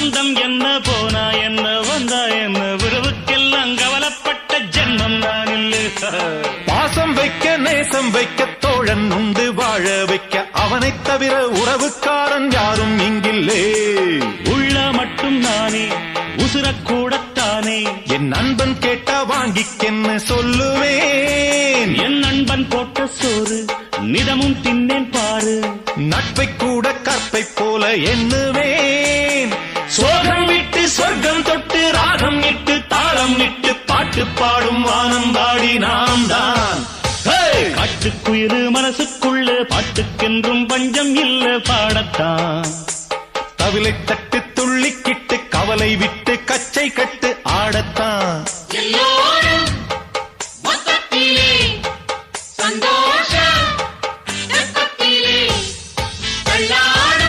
பந்தம் என்ன போனா என்ன வந்தா என்ன உறவுக்கெல்லாம் கவலைப்பட்ட ஜென்மம் நான் இல்லை. பாசம் வைக்க நேசம் வைக்க தோழன் உண்டு வாழ வைக்க அவனைத் தவிர உறவுக்காரன் யாரும் இங்கில்லே. உள்ள மட்டும் நானே உசுரக்கூடத்தானே என் நண்பன் கேட்டா வாங்கிக்கென்னு சொல்லுவேன். என் நண்பன் போட்ட சோறு நிதமும் தின்னேன் பாரு. நட்பை கூட கற்பை போல எண்ணுவேன். சோகம் விட்டு சொர்க்கம் தொட்டு ராகம் இட்டு தாளம் இட்டு பாட்டு பாடும் வானம் பாடி நாம் தான். காட்டுக்குயிரு மனசுக்குள்ள பாட்டுக்கென்றும் பஞ்சம் இல்ல பாடத்தான். தவிலை தட்டு துள்ளிக்கிட்டு கவலை விட்டு கச்சை கட்டி